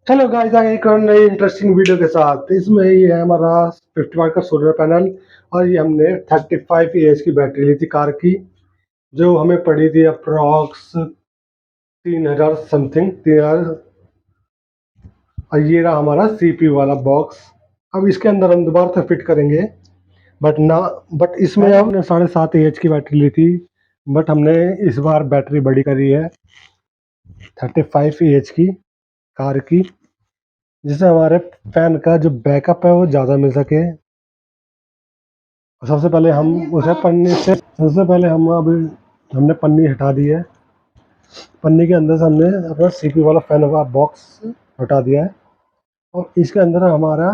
Hello guys, आगे एक और नई इंटरेस्टिंग वीडियो के साथ। इसमें ये है हमारा 50 वाट का सोलर पैनल। और ये हमने 35 एएच की बैटरी ली थी कार की, जो हमें पड़ी थी अप्रॉक्स 3000 समथिंग 3000। और ये रहा हमारा सीपीयू वाला बॉक्स। अब इसके अंदर हम दोबारा से फिट करेंगे, बट इसमें हमने 7.5 एएच की बैटरी ली थी। बट हमने इस बार बैटरी बड़ी करी है 35 एएच की कार की, जिससे हमारे फैन का जो बैकअप है वो ज़्यादा मिल सके। सबसे पहले हम अभी हमने पन्नी हटा दी है। पन्नी के अंदर से हमने अपना सीपीयू वाला फैन का बॉक्स हटा दिया है। और इसके अंदर हमारा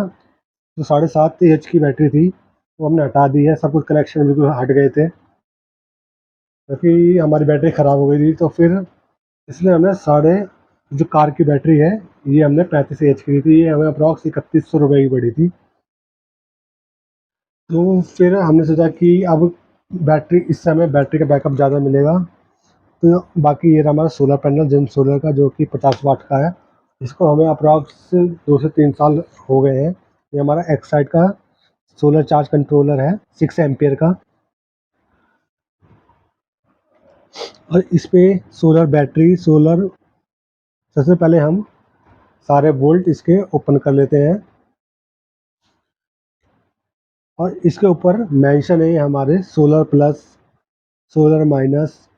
जो 7.5 एच की बैटरी थी वो हमने हटा दी है। सब कुछ कनेक्शन बिल्कुल हट गए थे, क्योंकि हमारी बैटरी ख़राब हो गई थी। तो फिर इसलिए हमने जो कार की बैटरी है, ये हमने 35 एच की ली थी। ये हमें अप्रॉक्स 3100 रुपये की पड़ी थी। तो फिर हमने सोचा कि अब इस समय बैटरी का बैकअप ज़्यादा मिलेगा। तो बाकी ये रहा हमारा सोलर पैनल जेन सोलर का, जो कि 50 वाट का है। इसको हमें अप्रॉक्स 2 से 3 साल हो गए हैं। ये हमारा एक्साइड का सोलर चार्ज कंट्रोलर है 6 एम्पियर का। और इस पे सबसे पहले हम सारे बोल्ट इसके ओपन कर लेते हैं। और इसके ऊपर मेंशन है हमारे solar plus, solar minus,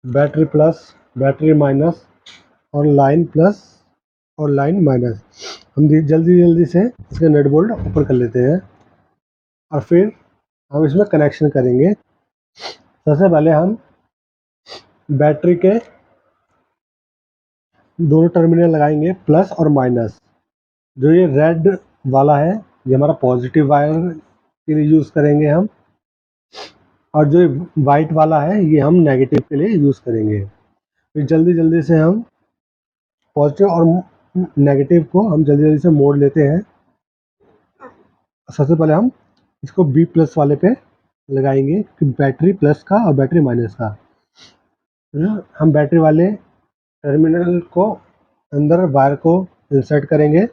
battery plus, battery minus, और लाइन प्लस और लाइन माइनस। हम जल्दी जल्दी से इसके नट बोल्ट ऊपर कर लेते हैं और फिर हम इसमें कनेक्शन करेंगे। सबसे पहले हम बैटरी के दोनों टर्मिनल लगाएंगे, प्लस और माइनस। जो ये रेड वाला है, ये हमारा पॉजिटिव वायर के लिए यूज़ करेंगे हम। और जो वाइट वाला है, ये हम नेगेटिव के लिए यूज़ करेंगे। फिर जल्दी जल्दी से हम पॉजिटिव और नेगेटिव को हम जल्दी जल्दी से मोड़ लेते हैं। सबसे पहले हम इसको बी प्लस वाले पे लगाएंगे, कि बैटरी प्लस का और बैटरी माइनस का। हम बैटरी वाले टर्मिनल को अंदर वायर को इंसर्ट करेंगे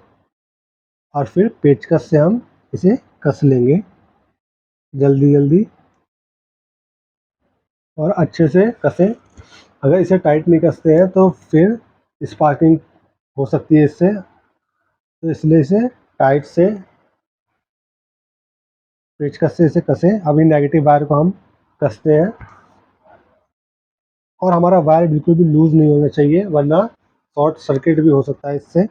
और फिर पेचकस से हम इसे कस लेंगे जल्दी जल्दी और अच्छे से कसें। अगर इसे टाइट नहीं कसते हैं तो फिर स्पार्किंग हो सकती है इससे। तो इसलिए इसे टाइट से पेचकस से इसे कसें। अभी नेगेटिव वायर को हम कसते हैं, और हमारा वायर बिल्कुल भी लूज़ नहीं होना चाहिए, वरना शॉर्ट सर्किट भी हो सकता है इससे,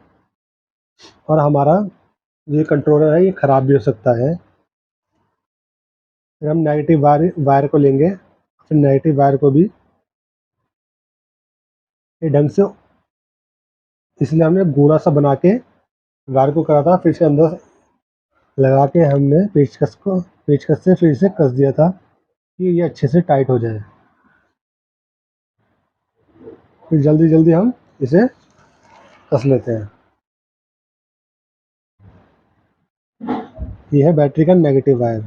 और हमारा जो कंट्रोलर है ये ख़राब भी हो सकता है। फिर हम नेगेटिव वायर को लेंगे, फिर नेगेटिव वायर को भी ये ढंग से, इसलिए हमने गोला सा बना के वायर को करा था। फिर इसके अंदर लगा के हमने पेचकस से फिर इसे कस दिया था कि ये अच्छे से टाइट हो जाए। फिर जल्दी जल्दी हम इसे कस लेते हैं। ये है बैटरी का नेगेटिव वायर।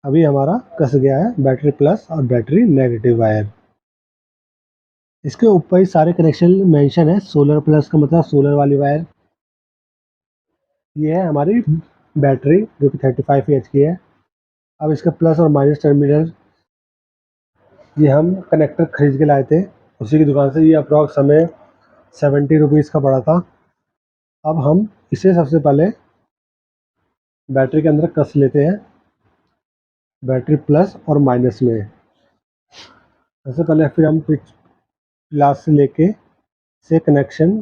अभी हमारा कस गया है बैटरी प्लस और बैटरी नेगेटिव वायर। इसके ऊपर ही सारे कनेक्शन मेंशन है। सोलर प्लस का मतलब सोलर वाली वायर। ये है हमारी बैटरी, जो कि 35 एच की है। अब इसका प्लस और माइनस टर्मिनल ये हम कनेक्टर खरीद के लाए थे उसी की दुकान से। ये अप्रॉक्स हमें 70 रुपीज़ का पड़ा था। अब हम इसे सबसे पहले बैटरी के अंदर कस लेते हैं, बैटरी प्लस और माइनस में। सबसे पहले फिर हम प्लास से लेके से कनेक्शन,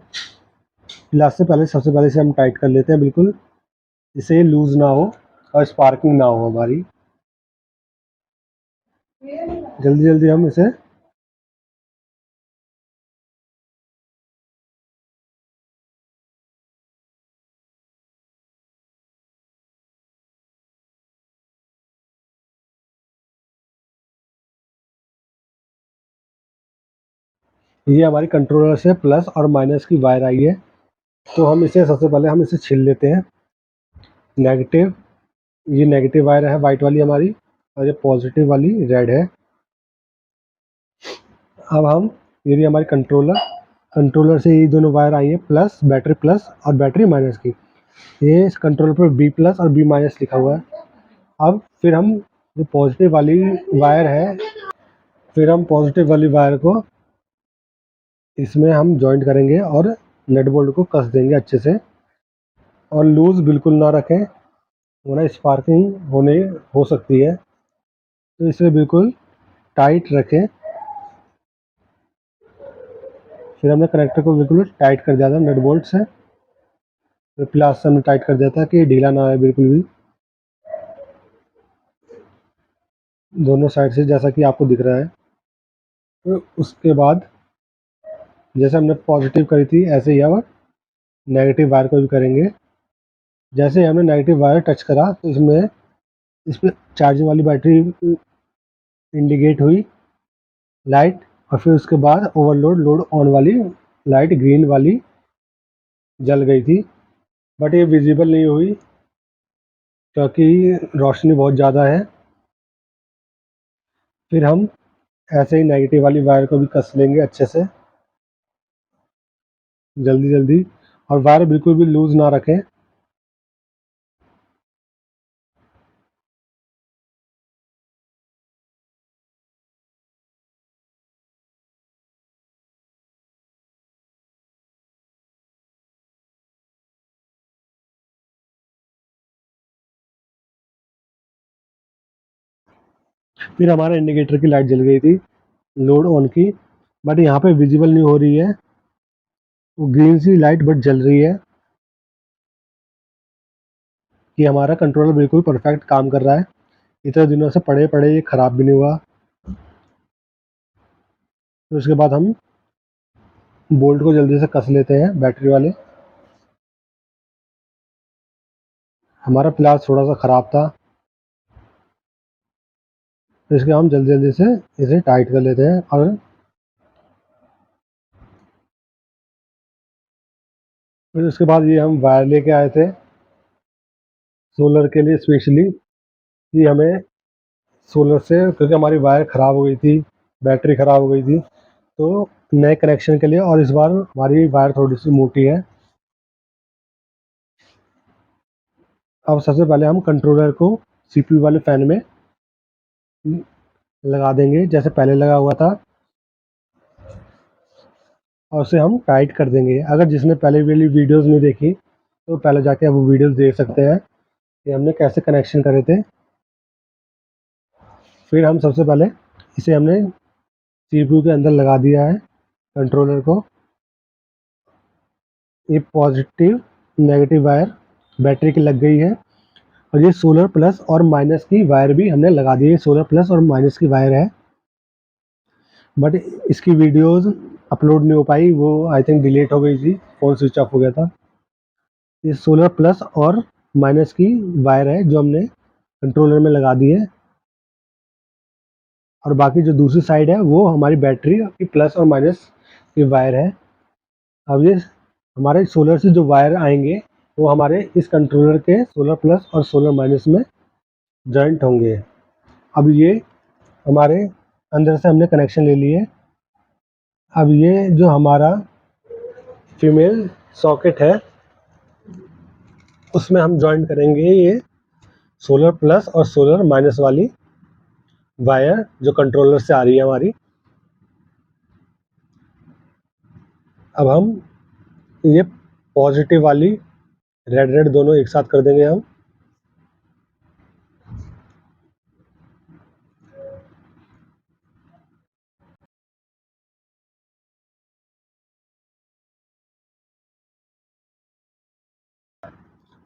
प्लास से पहले सबसे पहले इसे हम टाइट कर लेते हैं बिल्कुल, जिससे ये लूज़ ना हो और स्पार्किंग ना हो हमारी। जल्दी जल्दी हम इसे ये हमारी कंट्रोलर से प्लस और माइनस की वायर आई है। तो हम इसे सबसे पहले हम इसे छील लेते हैं, नेगेटिव ये नेगेटिव वायर है वाइट वाली हमारी, और ये पॉजिटिव वाली रेड है। अब हम ये हमारी कंट्रोलर से ये दोनों वायर आई है प्लस और बैटरी माइनस की। ये इस कंट्रोलर पर बी प्लस और बी माइनस लिखा हुआ है। अब फिर हम जो पॉजिटिव वाली वायर है, फिर हम पॉजिटिव वाली वायर को इसमें हम जॉइंट करेंगे और नट बोल्ट को कस देंगे अच्छे से, और लूज बिल्कुल ना रखें वरना स्पार्किंग होने हो सकती है, तो इसे बिल्कुल टाइट रखें। फिर हमने कनेक्टर को बिल्कुल टाइट कर दिया था नट बोल्ट से, फिर प्लास से हमने टाइट कर दिया था कि ढीला ना आए बिल्कुल भी, दोनों साइड से जैसा कि आपको दिख रहा है। तो उसके बाद जैसे हमने पॉजिटिव करी थी ऐसे ही अब नेगेटिव वायर को भी करेंगे। जैसे ही हमने नेगेटिव वायर टच करा तो इस पर चार्जिंग वाली बैटरी इंडिकेट हुई लाइट, और फिर उसके बाद ओवरलोड लोड ऑन वाली लाइट ग्रीन वाली जल गई थी, बट ये विजिबल नहीं हुई क्योंकि रोशनी बहुत ज़्यादा है। फिर हम ऐसे ही नेगेटिव वाली वायर को भी कस लेंगे अच्छे से जल्दी जल्दी, और वायर बिल्कुल भी लूज ना रखें। फिर हमारा इंडिकेटर की लाइट जल गई थी लोड ऑन की, बट यहाँ पे विजिबल नहीं हो रही है, वो ग्रीन सी लाइट बट जल रही है कि हमारा कंट्रोलर बिल्कुल परफेक्ट काम कर रहा है। इतने दिनों से पड़े पड़े ये ख़राब भी नहीं हुआ। तो उसके बाद हम बोल्ट को जल्दी से कस लेते हैं बैटरी वाले। हमारा प्लास थोड़ा सा ख़राब था, तो इसके हम जल्दी जल्दी से इसे टाइट कर लेते हैं। और फिर उसके बाद ये हम वायर लेके आए थे सोलर के लिए स्पेशली, कि हमें सोलर से, क्योंकि हमारी वायर ख़राब हो गई थी, बैटरी ख़राब हो गई थी, तो नए कनेक्शन के लिए, और इस बार हमारी वायर थोड़ी सी मोटी है। अब सबसे पहले हम कंट्रोलर को सीपीयू वाले फैन में लगा देंगे जैसे पहले लगा हुआ था, और उसे हम टाइट कर देंगे। अगर जिसने पहले वाली वीडियोस नहीं देखी तो पहले जाके वो वीडियोस देख सकते हैं कि हमने कैसे कनेक्शन करे थे। फिर हम सबसे पहले इसे हमने सीपीयू के अंदर लगा दिया है कंट्रोलर को। ये पॉजिटिव नेगेटिव वायर बैटरी की लग गई है, और ये सोलर प्लस और माइनस की वायर भी हमने लगा दी है। सोलर प्लस और माइनस की वायर है, बट इसकी वीडियोस अपलोड नहीं हो पाई, वो आई थिंक डिलीट हो गई थी, फ़ोन स्विच ऑफ हो गया था। ये सोलर प्लस और माइनस की वायर है जो हमने कंट्रोलर में लगा दी है, और बाकी जो दूसरी साइड है वो हमारी बैटरी की प्लस और माइनस की वायर है। अब ये हमारे सोलर से जो वायर आएंगे वो हमारे इस कंट्रोलर के सोलर प्लस और सोलर माइनस में जॉइंट होंगे। अब ये हमारे अंदर से हमने कनेक्शन ले लिए। अब ये जो हमारा फीमेल सॉकेट है उसमें हम जॉइंट करेंगे ये सोलर प्लस और सोलर माइनस वाली वायर जो कंट्रोलर से आ रही है हमारी। अब हम ये पॉजिटिव वाली रेड रेड दोनों एक साथ कर देंगे हम।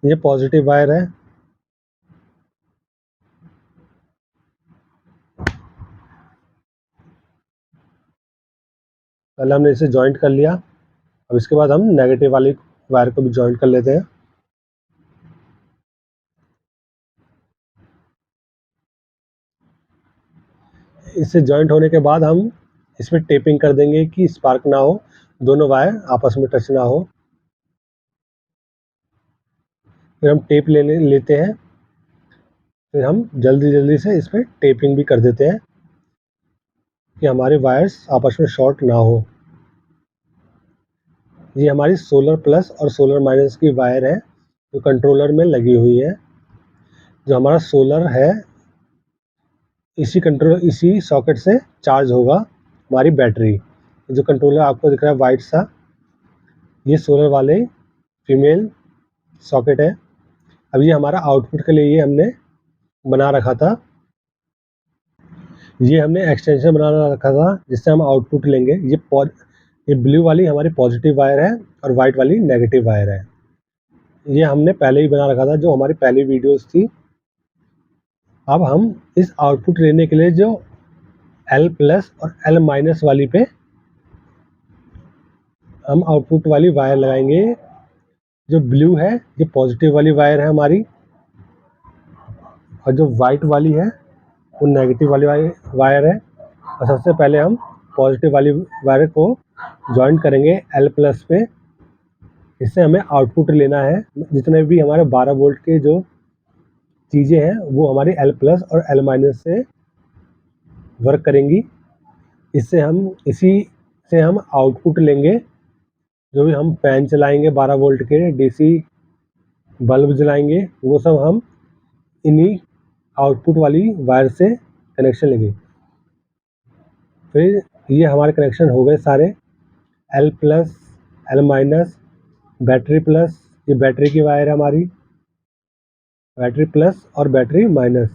ये पॉजिटिव वायर है। पहले हमने इसे जॉइंट कर लिया, अब इसके बाद हम नेगेटिव वाली वायर को भी जॉइंट कर लेते हैं। इससे जॉइंट होने के बाद हम इसमें टेपिंग कर देंगे कि स्पार्क ना हो, दोनों वायर आपस में टच ना हो। फिर हम टेप लेते हैं फिर हम जल्दी से इस पर टेपिंग भी कर देते हैं कि हमारे वायर्स आपस में शॉर्ट ना हो। ये हमारी सोलर प्लस और सोलर माइनस की वायर है जो कंट्रोलर में लगी हुई है। जो हमारा सोलर है इसी सॉकेट से चार्ज होगा हमारी बैटरी। जो कंट्रोलर आपको दिख रहा है वाइट सा, ये सोलर वाले फीमेल सॉकेट है। अब ये हमारा आउटपुट के लिए ये हमने बना रखा था, ये हमने एक्सटेंशन बना रखा था जिससे हम आउटपुट लेंगे। ये ब्लू वाली हमारी पॉजिटिव वायर है और वाइट वाली नेगेटिव वायर है। ये हमने पहले ही बना रखा था जो हमारी पहली वीडियोस थी। अब हम इस आउटपुट लेने के लिए जो L प्लस और L माइनस वाली पे हम आउटपुट वाली वायर लगाएंगे। जो ब्लू है ये पॉजिटिव वाली वायर है हमारी, और जो वाइट वाली है वो नेगेटिव वाली वायर है। और सबसे पहले हम पॉजिटिव वाली वायर को जॉइन करेंगे L प्लस पे। इससे हमें आउटपुट लेना है। जितने भी हमारे 12 वोल्ट के जो चीज़ें हैं वो हमारी L प्लस और L माइनस से वर्क करेंगी। इसी से हम आउटपुट लेंगे। जो भी हम फैन चलाएंगे 12 वोल्ट के, डीसी बल्ब जलाएंगे, वो सब हम इन्हीं आउटपुट वाली वायर से कनेक्शन लेंगे। फिर ये हमारे कनेक्शन हो गए सारे। L plus, L minus, battery plus, ये बैटरी की वायर है हमारी, बैटरी प्लस और बैटरी माइनस,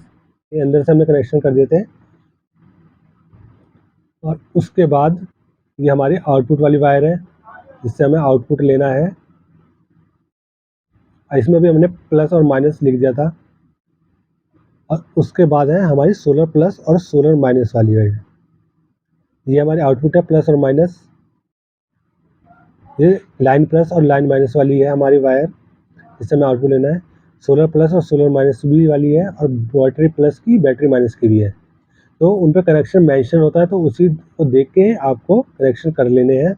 ये अंदर से हमने कनेक्शन कर देते हैं। और उसके बाद ये हमारी आउटपुट वाली वायर है जिससे हमें आउटपुट लेना है। इसमें भी हमने प्लस और माइनस लिख दिया था। और उसके बाद है हमारी सोलर प्लस और सोलर माइनस वाली वायर। ये हमारी आउटपुट है प्लस और माइनस। ये लाइन प्लस और लाइन माइनस वाली है हमारी वायर जिससे हमें आउटपुट लेना है। सोलर प्लस और सोलर माइनस भी वाली है, और बैटरी प्लस की बैटरी माइनस की भी है। तो उन पर कनेक्शन मेंशन होता है, तो उसी को देख के आपको कनेक्शन कर लेने हैं।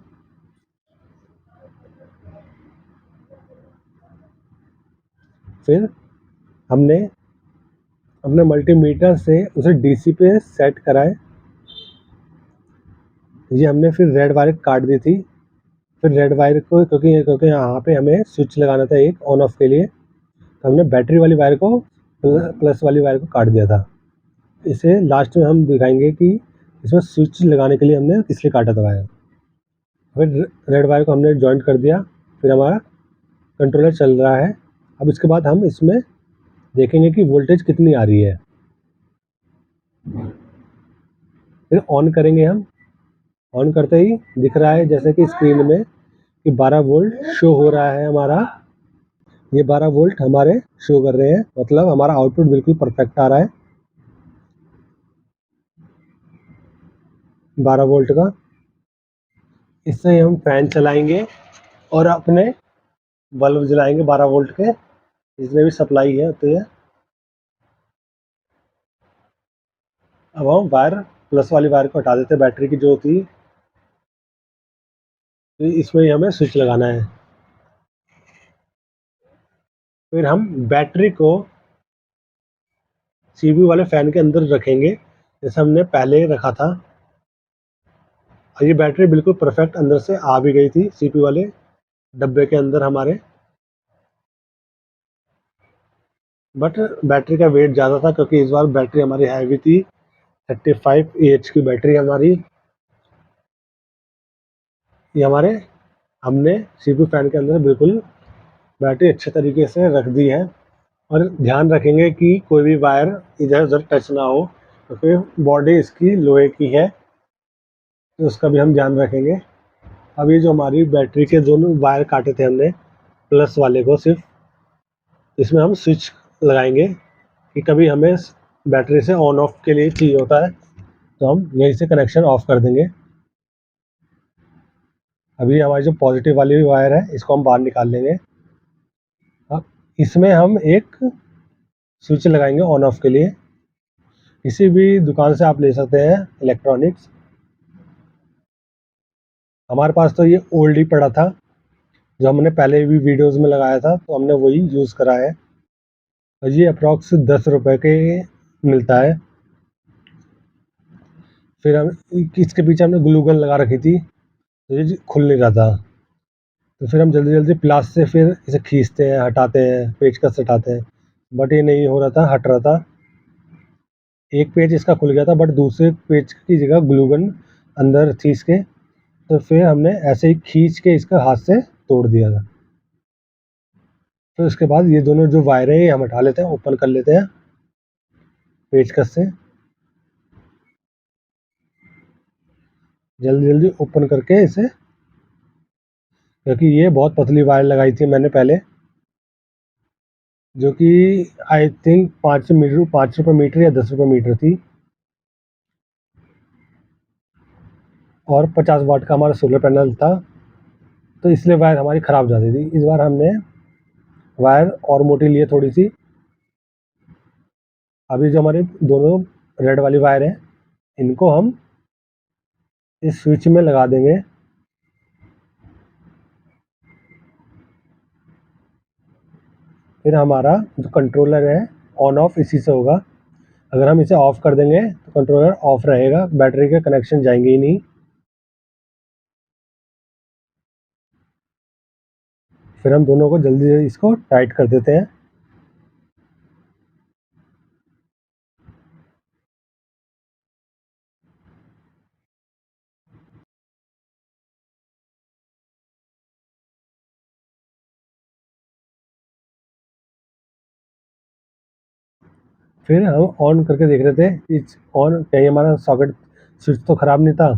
फिर हमने अपने मल्टीमीटर से उसे डीसी पे सेट कराए। ये हमने फिर रेड वायर काट दी थी। फिर रेड वायर को क्योंकि यहाँ पे हमें स्विच लगाना था एक ऑन ऑफ के लिए, तो हमने बैटरी वाली वायर को प्लस वाली वायर को काट दिया था। इसे लास्ट में हम दिखाएंगे कि इसमें स्विच लगाने के लिए हमने इसलिए काटा था वायर। फिर रेड वायर को हमने जॉइंट कर दिया। फिर हमारा कंट्रोलर चल रहा है। अब इसके बाद हम इसमें देखेंगे कि वोल्टेज कितनी आ रही है। फिर ऑन करेंगे हम। ऑन करते ही दिख रहा है जैसे कि स्क्रीन में कि 12 वोल्ट शो हो रहा है हमारा। ये 12 वोल्ट हमारे शो कर रहे हैं, मतलब हमारा आउटपुट बिल्कुल परफेक्ट आ रहा है 12 वोल्ट का। इससे हम फैन चलाएंगे और अपने बल्ब जलाएंगे 12 वोल्ट के, जितने भी सप्लाई है होती है। अब हम वायर प्लस वाली वायर को हटा देते हैं बैटरी की जो होती है। तो इसमें ही हमें स्विच लगाना है। फिर हम बैटरी को सीपीयू वाले फैन के अंदर रखेंगे जैसे हमने पहले रखा था। और ये बैटरी बिल्कुल परफेक्ट अंदर से आ भी गई थी सीपीयू वाले डब्बे के अंदर हमारे। बट बैटरी का वेट ज़्यादा था क्योंकि इस बार बैटरी हमारी हैवी थी। 35 AH की बैटरी हमारी। ये हमारे हमने सीपीयू फैन के अंदर बिल्कुल बैटरी अच्छे तरीके से रख दी है। और ध्यान रखेंगे कि कोई भी वायर इधर उधर टच ना हो क्योंकि बॉडी इसकी लोहे की है, तो उसका भी हम ध्यान रखेंगे। अब ये जो हमारी बैटरी के दोनों वायर काटे थे हमने प्लस वाले को सिर्फ, इसमें हम स्विच लगाएंगे कि कभी हमें बैटरी से ऑन ऑफ के लिए चाहिए होता है तो हम यहीं से कनेक्शन ऑफ कर देंगे। अभी हमारी जो पॉजिटिव वाली वायर है इसको हम बाहर निकाल लेंगे। अब इसमें हम एक स्विच लगाएंगे ऑन ऑफ के लिए। किसी भी दुकान से आप ले सकते हैं इलेक्ट्रॉनिक्स। हमारे पास तो ये ओल्ड ही पड़ा था जो हमने पहले भी वीडियोस में लगाया था, तो हमने वही यूज़ करा है। और ये अप्रॉक्स 10 रुपये के मिलता है। फिर हम इसके पीछे हमने ग्लू गन लगा रखी थी, तो ये खुल नहीं रहा था। तो फिर हम जल्दी जल्दी प्लास से फिर इसे खींचते हैं, हटाते हैं, पेचकस से हटाते हैं, बट ये नहीं हो रहा था, हट रहा था। एक पेज इसका खुल गया था, बट दूसरे पेज की जगह ग्लू गन अंदर थी इसके, तो फिर हमने ऐसे ही खींच के इसका हाथ से तोड़ दिया था। तो इसके बाद ये दोनों जो वायर है ये हम हटा लेते हैं, ओपन कर लेते हैं पेचकस से। जल्दी जल्दी ओपन करके इसे, क्योंकि ये बहुत पतली वायर लगाई थी मैंने पहले, जो कि आई थिंक 5 रुपये मीटर या 10 रुपये मीटर थी, और 50 वाट का हमारा सोलर पैनल था, तो इसलिए वायर हमारी ख़राब जाती थी। इस बार हमने वायर और मोटी ली है थोड़ी सी। अभी जो हमारे दोनों रेड वाली वायर है, इनको हम इस स्विच में लगा देंगे। फिर हमारा जो कंट्रोलर है ऑन ऑफ इसी से होगा। अगर हम इसे ऑफ़ कर देंगे तो कंट्रोलर ऑफ रहेगा, बैटरी के कनेक्शन जाएंगे ही नहीं। फिर हम दोनों को जल्दी जल्दी इसको टाइट कर देते हैं। फिर हम ऑन करके देख रहे थे इस ऑन कहीं हमारा सॉकेट स्विच तो ख़राब नहीं था।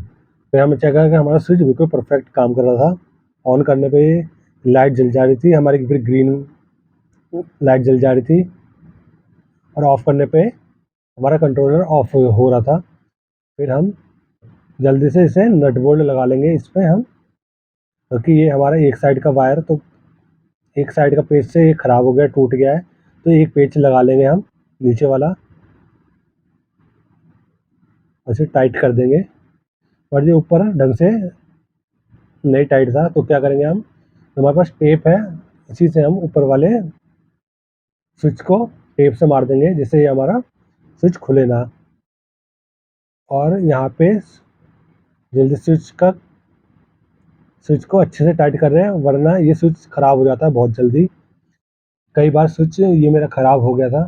फिर हमें चेक किया कि हमारा स्विच बिल्कुल परफेक्ट काम कर रहा था। ऑन करने पे लाइट जल जा रही थी हमारी, फिर ग्रीन लाइट जल जा रही थी, और ऑफ़ करने पे हमारा कंट्रोलर ऑफ हो रहा था। फिर हम जल्दी से इसे नट बोल्ट लगा लेंगे इस पे हम, क्योंकि ये हमारा एक साइड का वायर, तो एक साइड का पेच से ये ख़राब हो गया, टूट गया है, तो एक पेच लगा लेंगे हम नीचे वाला, और इसे टाइट कर देंगे। और ये ऊपर ढंग से नहीं टाइट था, तो क्या करेंगे हम, हमारे पास टेप है, इसी से हम ऊपर वाले स्विच को टेप से मार देंगे, जिससे ये हमारा स्विच खुले ना। और यहाँ पे जल्दी स्विच को अच्छे से टाइट कर रहे हैं, वरना ये स्विच ख़राब हो जाता है बहुत जल्दी। कई बार स्विच ये मेरा ख़राब हो गया था।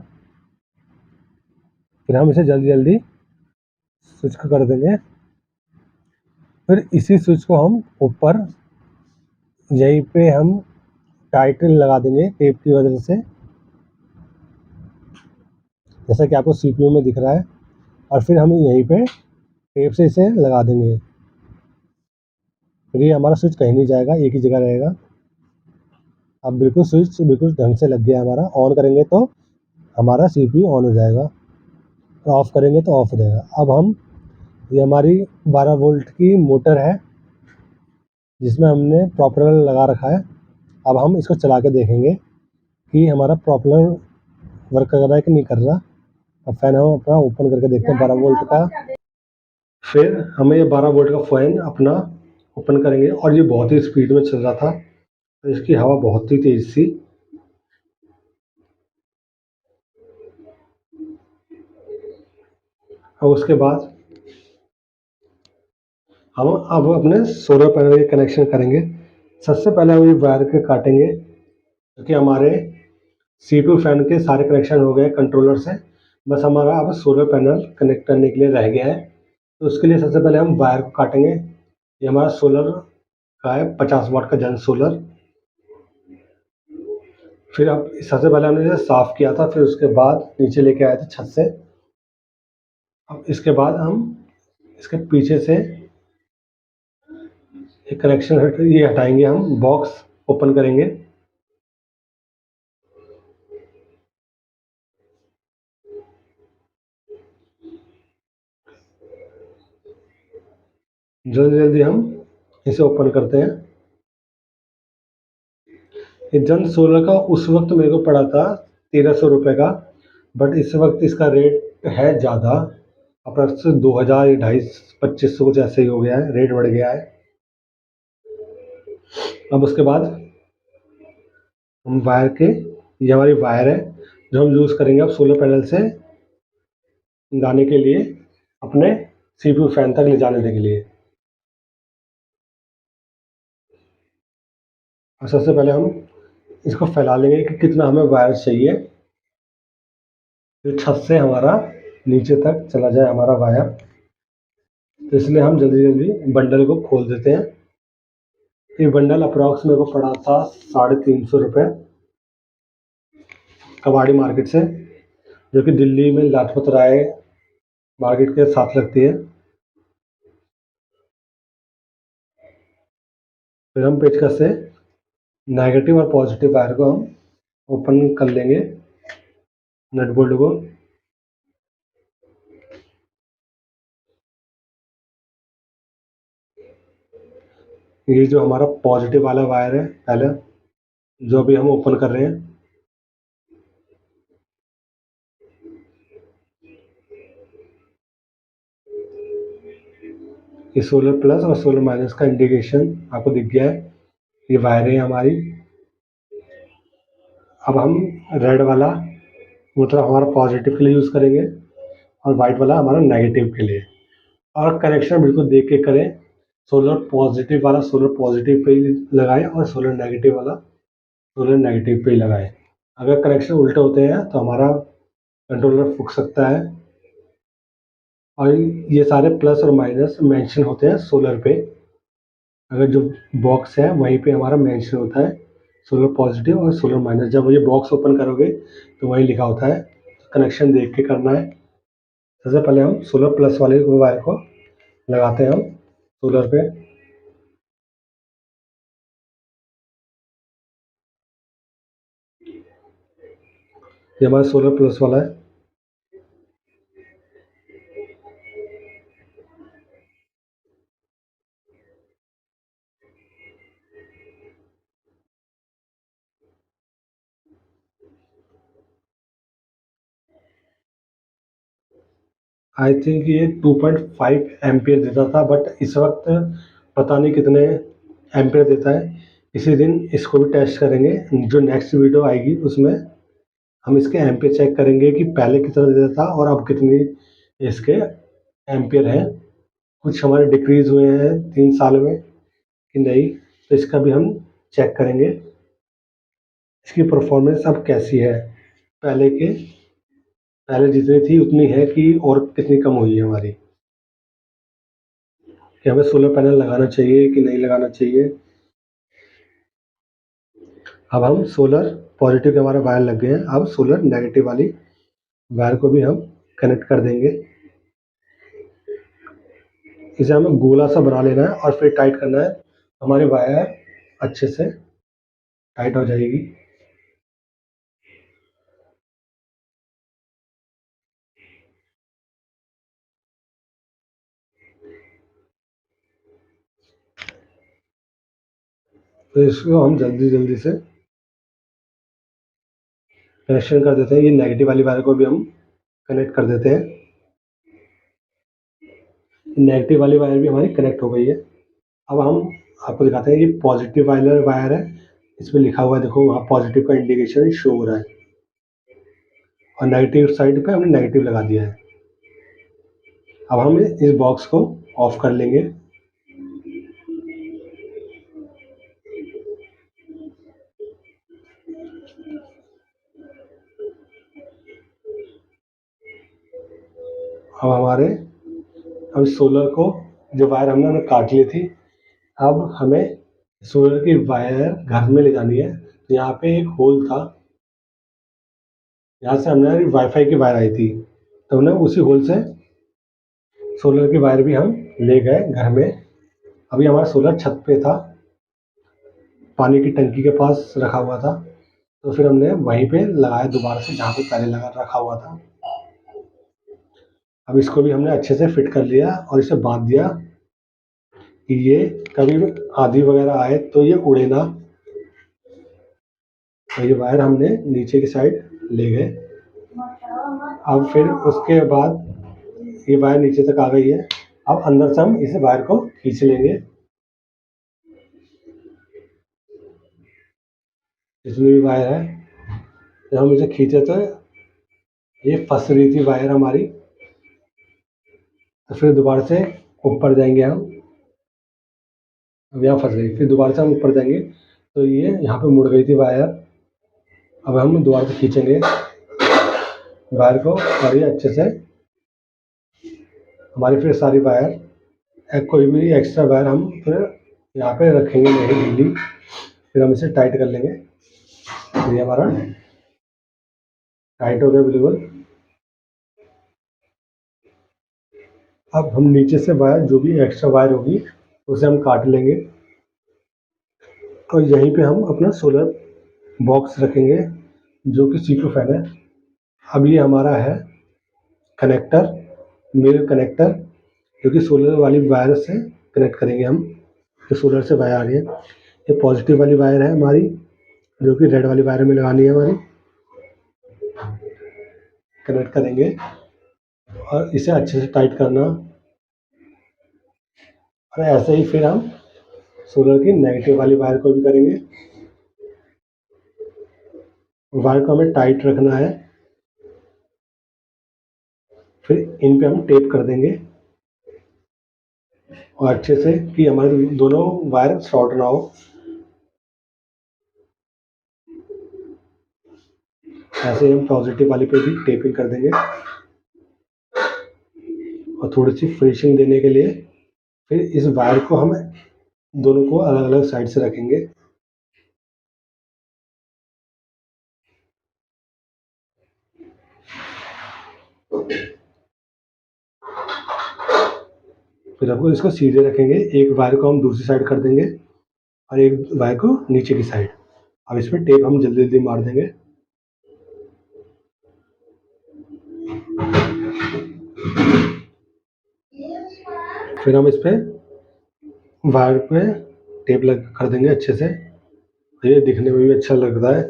फिर हम इसे जल्दी जल्दी स्विच को कर देंगे। फिर इसी स्विच को हम ऊपर यहीं पे हम टाइट लगा देंगे टेप की वजह से, जैसा कि आपको सीपीयू में दिख रहा है। और फिर हम यहीं पे टेप से इसे लगा देंगे। फिर ये हमारा स्विच कहीं नहीं जाएगा, एक ही जगह रहेगा। अब बिल्कुल स्विच बिल्कुल ढंग से लग गया हमारा। ऑन करेंगे तो हमारा सीपीयू ऑन हो जाएगा, और ऑफ़ करेंगे तो ऑफ़ हो जाएगा। अब हम ये हमारी 12 वोल्ट की मोटर है, जिसमें हमने प्रोपेलर लगा रखा है। अब हम इसको चला के देखेंगे कि हमारा प्रोपेलर वर्क कर रहा है कि नहीं कर रहा। अब फ़ैन हम अपना ओपन करके देखते हैं 12 वोल्ट का। फिर हमें ये 12 वोल्ट का फ़ैन अपना ओपन करेंगे, और ये बहुत ही स्पीड में चल रहा था, तो इसकी हवा बहुत ही तेज़ थी। और उसके बाद हम अब अपने सोलर पैनल के कनेक्शन करेंगे। सबसे पहले हम ये वायर के काटेंगे, क्योंकि हमारे सीपीयू फैन के सारे कनेक्शन हो गए कंट्रोलर से। बस हमारा अब सोलर पैनल कनेक्ट करने के लिए रह गया है। तो उसके लिए सबसे पहले हम वायर को काटेंगे। ये हमारा सोलर का है, 50 वाट का जन सोलर। फिर अब सबसे पहले हमने इसे साफ़ किया था, फिर उसके बाद नीचे लेके आए थे छत से। अब इसके बाद हम इसके पीछे से एक कनेक्शन ये हटाएंगे, हम बॉक्स ओपन करेंगे। जल्दी जल्दी हम इसे ओपन करते हैं। ये जन सोलर का उस वक्त मेरे को पड़ा था 1300 रुपये का, बट इस वक्त इसका रेट है ज़्यादा, अप्रॉक्स 2000 ढाई 2500 कुछ ऐसे ही हो गया है, रेट बढ़ गया है। अब उसके बाद हम वायर के, ये हमारी वायर है जो हम यूज़ करेंगे अब सोलर पैनल से लाने के लिए अपने सीपीयू फैन तक ले जाने के लिए। और सबसे पहले हम इसको फैला लेंगे कि कितना हमें वायर चाहिए, तो छत से हमारा नीचे तक चला जाए हमारा वायर। तो इसलिए हम जल्दी जल्दी बंडल को खोल देते हैं। ये बंडल अप्रॉक्स मेरे को पड़ा था 350 रुपये कबाड़ी मार्केट से, जो कि दिल्ली में लाजपत राय मार्केट के साथ लगती है। फिर हम पेचकस से नेगेटिव और पॉजिटिव वायर को हम ओपन कर लेंगे, नट बोल्ट को। ये जो हमारा पॉजिटिव वाला वायर है पहले, जो अभी हम ओपन कर रहे हैं, ये सोलर प्लस और सोलर माइनस का इंडिकेशन आपको दिख गया है। ये वायर है हमारी। अब हम रेड वाला मतलब हमारा पॉजिटिव के लिए यूज़ करेंगे और वाइट वाला हमारा नेगेटिव के लिए। और कनेक्शन बिल्कुल देख के करें। सोलर पॉजिटिव वाला सोलर पॉजिटिव पे ही लगाएं और सोलर नेगेटिव वाला सोलर नेगेटिव पे ही लगाएं। अगर कनेक्शन उल्टे होते हैं तो हमारा कंट्रोलर फूक सकता है। और ये सारे प्लस और माइनस मेंशन होते हैं सोलर पे। अगर जो बॉक्स है वहीं पे हमारा मेंशन होता है सोलर पॉजिटिव और सोलर माइनस। जब ये बॉक्स ओपन करोगे तो वहीं लिखा होता है। कनेक्शन देख के करना है। सबसे पहले हम सोलर प्लस वाले वायर को लगाते हैं हम सोलर पे। ये हमारा सोलर प्लस वाला है। आई थिंक ये 2.5 एम्पियर देता था, बट इस वक्त पता नहीं कितने एम्पियर देता है। इसी दिन इसको भी टेस्ट करेंगे। जो नेक्स्ट वीडियो आएगी उसमें हम इसके एम्पियर चेक करेंगे कि पहले कितना देता था और अब कितनी इसके एम्पियर हैं। कुछ हमारे डिक्रीज हुए हैं 3 साल में कि नहीं, तो इसका भी हम चेक करेंगे। इसकी परफॉर्मेंस अब कैसी है, पहले के पहले जितनी थी उतनी है कि और कितनी कम हुई है हमारी, कि हमें सोलर पैनल लगाना चाहिए कि नहीं लगाना चाहिए। अब हम सोलर पॉजिटिव के हमारे वायर लग गए हैं। अब सोलर नेगेटिव वाली वायर को भी हम कनेक्ट कर देंगे। इसे हमें गोला सा बना लेना है और फिर टाइट करना है। हमारी वायर अच्छे से टाइट हो जाएगी। तो इसको हम जल्दी जल्दी से कनेक्शन कर देते हैं। ये नेगेटिव वाली वायर को भी हम कनेक्ट कर देते हैं। नेगेटिव वाली वायर भी हमारी कनेक्ट हो गई है। अब हम आपको दिखाते हैं। ये पॉजिटिव वाला वायर है, इसमें लिखा हुआ है, देखो वहाँ पॉजिटिव का इंडिकेशन शो हो रहा है और नेगेटिव साइड पे हमने नेगेटिव लगा दिया है। अब हम इस बॉक्स को ऑफ कर लेंगे। अब हमारे अब सोलर को जो वायर हमने काट ली थी, अब हमें सोलर की वायर घर में ले जानी है। तो यहाँ पे एक होल था, यहाँ से हमने वाईफाई की वायर आई थी, तो हमने उसी होल से सोलर की वायर भी हम ले गए घर में। अभी हमारा सोलर छत पे था, पानी की टंकी के पास रखा हुआ था, तो फिर हमने वहीं पे लगाया दोबारा से जहाँ पे पहले लगा रखा हुआ था। अब इसको भी हमने अच्छे से फिट कर लिया और इसे बांध दिया कि ये कभी आंधी वगैरह आए तो ये उड़े ना। तो ये वायर हमने नीचे की साइड ले गए। अब फिर उसके बाद ये वायर नीचे तक आ गई है। अब अंदर से हम इस वायर को खींच लेंगे। जितनी भी वायर है, जब हम इसे खींचे तो ये फंस रही थी वायर हमारी, तो फिर दोबारा से ऊपर जाएंगे हम। अब यहाँ फंस गई, फिर दोबारा से हम ऊपर जाएंगे तो ये यहाँ पे मुड़ गई थी वायर। अब हम दोबारा से खींचेंगे वायर को और ये अच्छे से हमारी फिर सारी वायर, कोई भी एक्स्ट्रा वायर हम फिर यहाँ पे रखेंगे नहीं ढीली, फिर हम इसे टाइट कर लेंगे। ये हमारा टाइट हो गया बिल्कुल। अब हम नीचे से वायर, जो भी एक्स्ट्रा वायर होगी उसे हम काट लेंगे और यहीं पे हम अपना सोलर बॉक्स रखेंगे जो कि सीपीयू फैन है। अब ये हमारा है कनेक्टर, मेल कनेक्टर, जो कि सोलर वाली वायर से कनेक्ट करेंगे हम। जो सोलर से वायर आ रही है, ये पॉजिटिव वाली वायर है हमारी, जो कि रेड वाली वायर में लगानी है हमारी। कनेक्ट करेंगे और इसे अच्छे से टाइट करना। और ऐसे ही फिर हम सोलर की नेगेटिव वाली वायर को भी करेंगे। वायर को हमें टाइट रखना है, फिर इन पे हम टेप कर देंगे और अच्छे से कि हमारे दोनों वायर शॉर्ट ना हो। ऐसे ही हम पॉजिटिव वाली पे भी टेपिंग कर देंगे और थोड़ी सी फिनिशिंग देने के लिए फिर इस वायर को हम दोनों को अलग अलग साइड से रखेंगे। फिर हमको इसको सीधे रखेंगे, एक वायर को हम दूसरी साइड कर देंगे और एक वायर को नीचे की साइड। अब इस पर टेप हम जल्दी जल्दी मार देंगे। फिर हम इस पे वायर पे टेप लग कर देंगे अच्छे से, ये दिखने में भी अच्छा लगता है।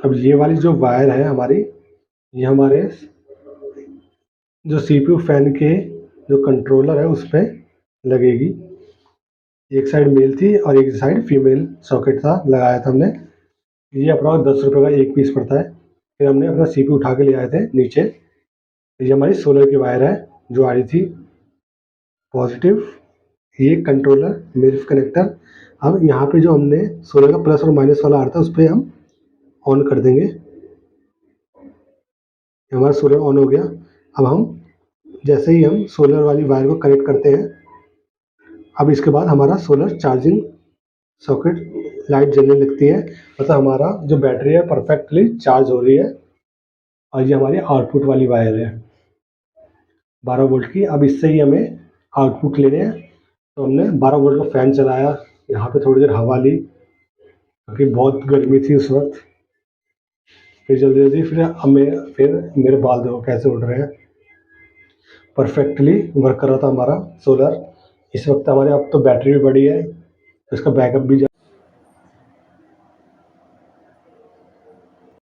अब ये वाली जो वायर है हमारी, ये हमारे जो सीपीयू फैन के जो कंट्रोलर है उस पर लगेगी। एक साइड मेल थी और एक साइड फीमेल सॉकेट था, लगाया था हमने। ये अपना 10 रुपये का एक पीस पड़ता है। फिर हमने अपना सीपीयू उठा के ले आए थे नीचे। ये हमारी सोलर की वायर है जो आ रही थी पॉजिटिव। ये कंट्रोलर मेल कनेक्टर। अब यहाँ पे जो हमने सोलर का प्लस और माइनस वाला आ रहा था उस पर हम ऑन कर देंगे। हमारा सोलर ऑन हो गया। अब हम जैसे ही हम सोलर वाली वायर को कनेक्ट करते हैं, अब इसके बाद हमारा सोलर चार्जिंग सॉकेट लाइट जलने लगती है, मतलब हमारा जो बैटरी है परफेक्टली चार्ज हो रही है। और ये हमारी आउटपुट वाली वायर है 12 वोल्ट की। अब इससे ही हमें आउटपुट लेने हैं, तो हमने 12 वोल्ट का फ़ैन चलाया, यहाँ पे थोड़ी देर हवा ली क्योंकि बहुत गर्मी थी उस वक्त। फिर जल्दी जल्दी फिर मेरे बाल देखो कैसे उड़ रहे हैं। परफेक्टली वर्क कर रहा था हमारा सोलर। इस वक्त हमारे अब तो बैटरी भी बड़ी है, तो इसका बैकअप भी